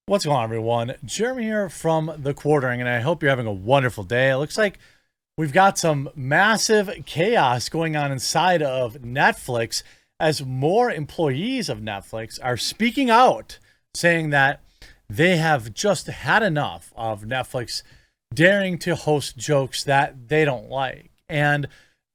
What's going on, everyone? Jeremy here from The Quartering, and I hope you're having a wonderful day. It looks like we've got some massive chaos going on inside of Netflix as more employees of Netflix are speaking out, saying that they have just had enough of Netflix daring to host jokes that they don't like. And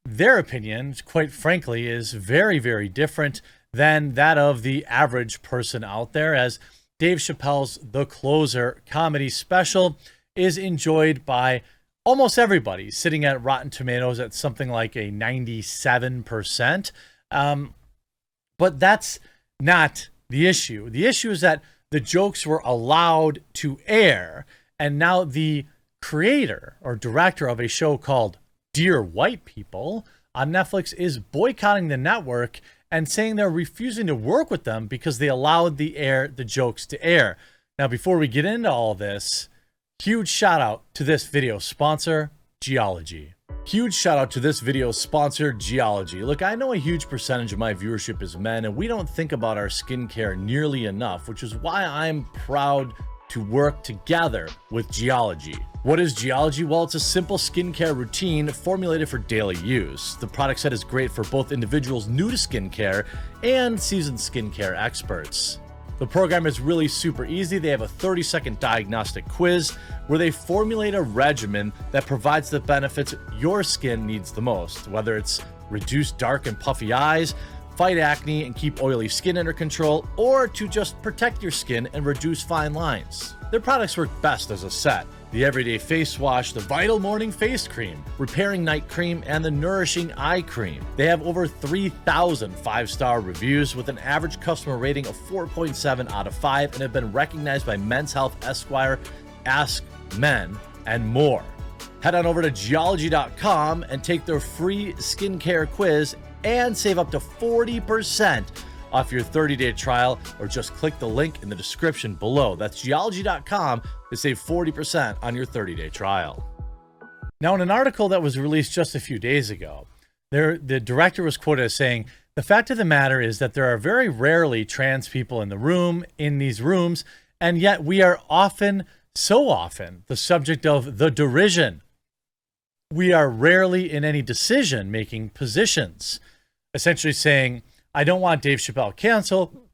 their opinion, quite frankly, is very, very different than that of the average person out there, as Dave Chappelle's The Closer comedy special is enjoyed by almost everybody, sitting at Rotten Tomatoes at something like a 97%. But that's not the issue. The issue is that the jokes were allowed to air, and now the creator or director of a show called Dear White People on Netflix is boycotting the network and saying they're refusing to work with them because they allowed the jokes to air. Now, before we get into all this, huge shout out to this video sponsor, Geology. Huge shout out to this video sponsor, Geology. Look, I know a huge percentage of my viewership is men, and we don't think about our skincare nearly enough, which is why I'm proud to work together with Geology. What is Geology? Well, it's a simple skincare routine formulated for daily use. The product set is great for both individuals new to skincare and seasoned skincare experts. The program is really super easy. They have a 30-second diagnostic quiz where they formulate a regimen that provides the benefits your skin needs the most, whether it's reduce dark and puffy eyes, fight acne and keep oily skin under control, or to just protect your skin and reduce fine lines. Their products work best as a set. The Everyday Face Wash, the Vital Morning Face Cream, Repairing Night Cream, and the Nourishing Eye Cream. They have over 3,000 5-star reviews with an average customer rating of 4.7 out of 5 and have been recognized by Men's Health, Esquire, Ask Men, and more. Head on over to geology.com and take their free skincare quiz and save up to 40% off your 30-day trial, or just click the link in the description below. That's geology.com to save 40% on your 30-day trial. Now, in an article that was released just a few days ago, the director was quoted as saying, "The fact of the matter is that there are very rarely trans people in these rooms, and yet we are so often, the subject of the derision. We are rarely in any decision-making positions." Essentially saying, I don't want Dave Chappelle canceled.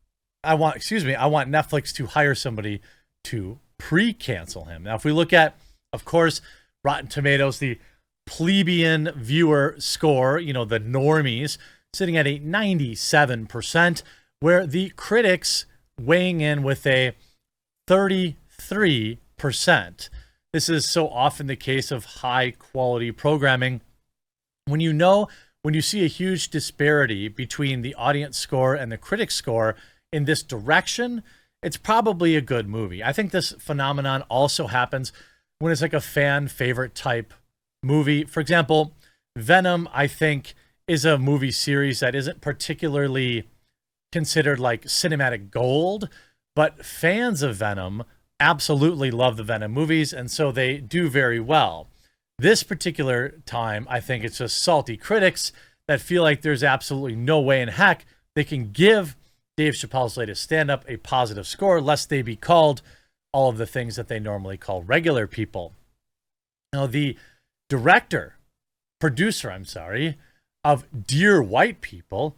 I want Netflix to hire somebody to pre-cancel him. Now, if we look at, of course, Rotten Tomatoes, the plebeian viewer score, the normies, sitting at a 97%, where the critics weighing in with a 33%. This is so often the case of high quality programming. When you see a huge disparity between the audience score and the critic score in this direction, it's probably a good movie. I think this phenomenon also happens when it's like a fan favorite type movie. For example, Venom, I think, is a movie series that isn't particularly considered like cinematic gold, but fans of Venom absolutely love the Venom movies, and so they do very well. This particular time, I think it's just salty critics that feel like there's absolutely no way in heck they can give Dave Chappelle's latest stand-up a positive score, lest they be called all of the things that they normally call regular people. Now, the producer of Dear White People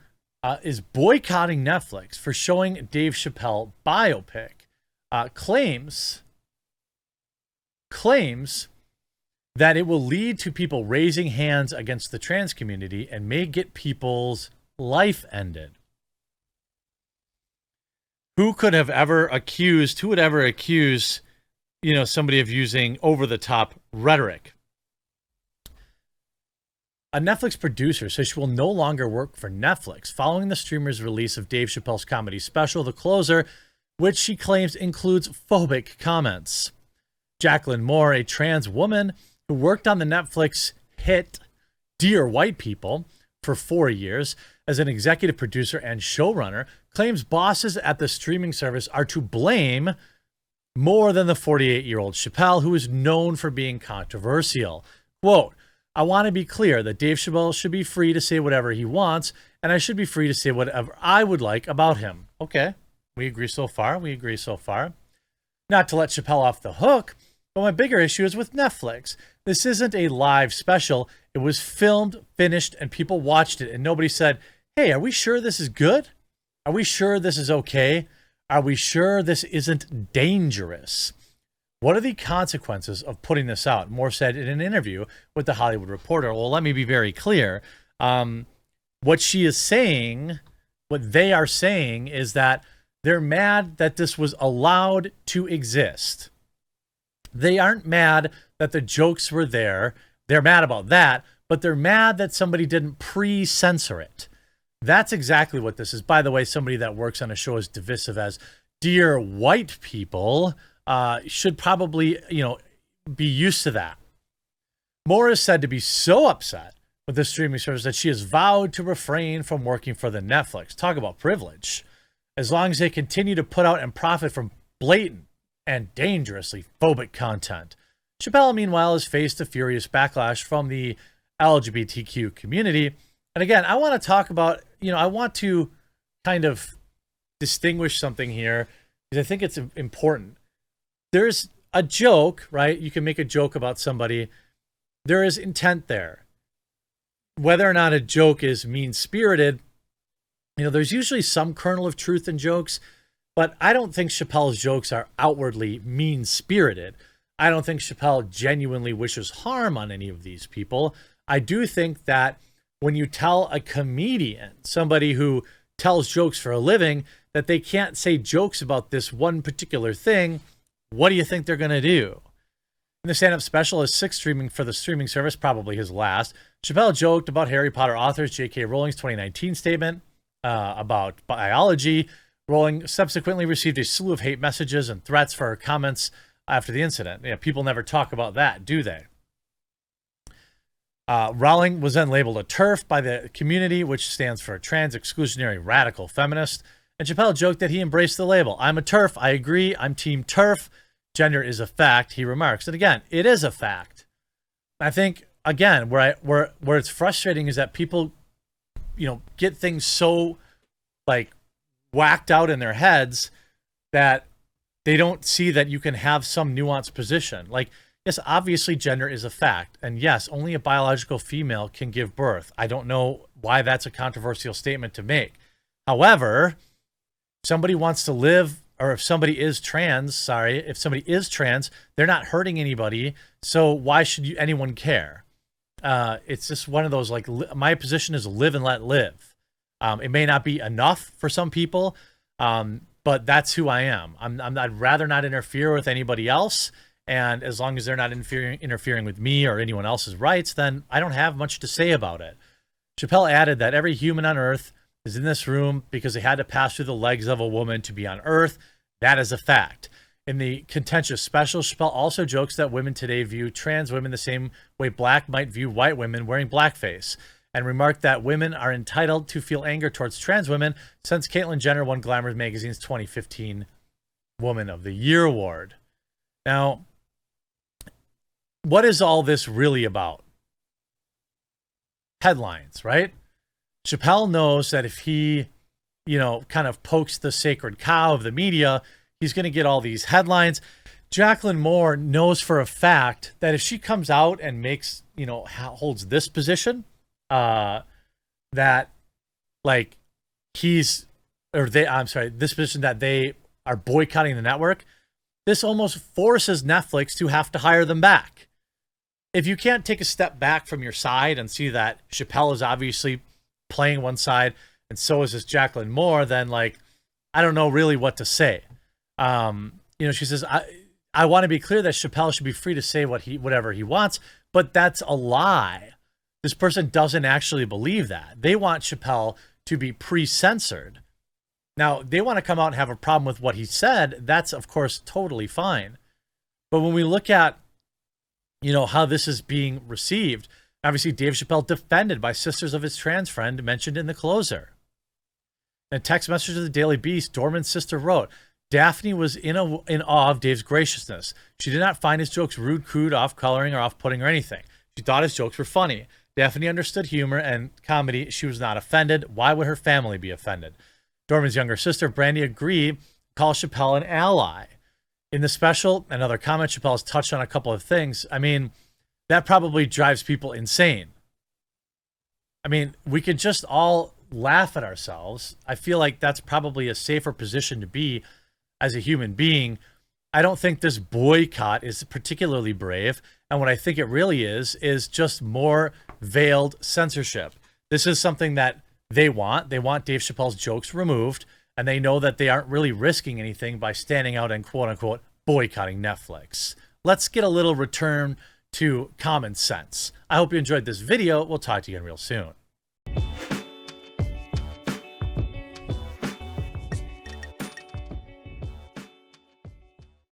is boycotting Netflix for showing Dave Chappelle biopic. Claims that it will lead to people raising hands against the trans community and may get people's life ended. Who would ever accuse, somebody of using over-the-top rhetoric? A Netflix producer says she will no longer work for Netflix following the streamer's release of Dave Chappelle's comedy special, The Closer, which she claims includes phobic comments. Jacqueline Moore, a trans woman who worked on the Netflix hit Dear White People for 4 years as an executive producer and showrunner, claims bosses at the streaming service are to blame more than the 48-year-old Chappelle, who is known for being controversial. Quote, "I want to be clear that Dave Chappelle should be free to say whatever he wants, and I should be free to say whatever I would like about him." Okay, we agree so far. Not to let Chappelle off the hook, but my bigger issue is with Netflix. This isn't a live special. It was filmed, finished, and people watched it, and nobody said, hey, are we sure this is good? Are we sure this is okay? Are we sure this isn't dangerous? What are the consequences of putting this out? Moore said in an interview with The Hollywood Reporter. Well, let me be very clear. What she is saying, what they are saying is that they're mad that this was allowed to exist. They aren't mad that the jokes were there. They're mad about that, but they're mad that somebody didn't pre-censor it. That's exactly what this is. By the way, somebody that works on a show as divisive as Dear White People should probably, be used to that. Moore is said to be so upset with the streaming service that she has vowed to refrain from working for the Netflix. Talk about privilege. As long as they continue to put out and profit from blatant and dangerously phobic content. Chappelle, meanwhile, has faced a furious backlash from the LGBTQ community. And again, I want to talk about, I want to kind of distinguish something here because I think it's important. There's a joke, right? You can make a joke about somebody. There is intent there. Whether or not a joke is mean-spirited, there's usually some kernel of truth in jokes, but I don't think Chappelle's jokes are outwardly mean-spirited. I don't think Chappelle genuinely wishes harm on any of these people. I do think that when you tell a comedian, somebody who tells jokes for a living, that they can't say jokes about this one particular thing, what do you think they're going to do? In the stand-up special, his sixth streaming for the streaming service, probably his last, Chappelle joked about Harry Potter authors J.K. Rowling's 2019 statement about biology. Rowling subsequently received a slew of hate messages and threats for her comments after the incident. People never talk about that, do they? Rowling was then labeled a TERF by the community, which stands for trans exclusionary radical feminist. And Chappelle joked that he embraced the label. I'm a TERF. I agree. I'm team TERF. Gender is a fact, he remarks. And again, it is a fact. I think, again, where it's frustrating is that people, get things so, whacked out in their heads that they don't see that you can have some nuanced position. Yes, obviously gender is a fact. And yes, only a biological female can give birth. I don't know why that's a controversial statement to make. However, somebody wants to live, or if somebody is trans, they're not hurting anybody. So why should anyone care? It's just one of those, my position is live and let live. It may not be enough for some people, but that's who I am. I'd rather not interfere with anybody else. And as long as they're not interfering with me or anyone else's rights, then I don't have much to say about it. Chappelle added that every human on Earth is in this room because they had to pass through the legs of a woman to be on Earth. That is a fact. In the contentious special, Chappelle also jokes that women today view trans women the same way black might view white women wearing blackface, and remarked that women are entitled to feel anger towards trans women since Caitlyn Jenner won Glamour magazine's 2015 Woman of the Year award. Now, what is all this really about? Headlines, right? Chappelle knows that if he, kind of pokes the sacred cow of the media, he's going to get all these headlines. Jacqueline Moore knows for a fact that if she comes out and makes, holds this position, this position that they are boycotting the network, this almost forces Netflix to have to hire them back. If you can't take a step back from your side and see that Chappelle is obviously playing one side and so is this Jacqueline Moore, then I don't know really what to say. She says, I want to be clear that Chappelle should be free to say whatever he wants, but that's a lie. This person doesn't actually believe that. They want Chappelle to be pre-censored. Now, they want to come out and have a problem with what he said. That's, of course, totally fine. But when we look at, how this is being received, obviously Dave Chappelle defended by sisters of his trans friend mentioned in the closer. In a text message to the Daily Beast, Dorman's sister wrote, Daphne was in awe of Dave's graciousness. She did not find his jokes rude, crude, off-coloring, or off-putting or anything. She thought his jokes were funny. Daphne understood humor and comedy. She was not offended. Why would her family be offended? Dorman's younger sister, Brandy, agreed, called Chappelle an ally. in the special, another comment, Chappelle's touched on a couple of things. I mean, that probably drives people insane. I mean, we could just all laugh at ourselves. I feel like that's probably a safer position to be as a human being. I don't think this boycott is particularly brave. And what I think it really is just more veiled censorship. This is something that they want. They want Dave Chappelle's jokes removed. And they know that they aren't really risking anything by standing out and quote unquote boycotting Netflix. Let's get a little return to common sense. I hope you enjoyed this video. We'll talk to you again real soon.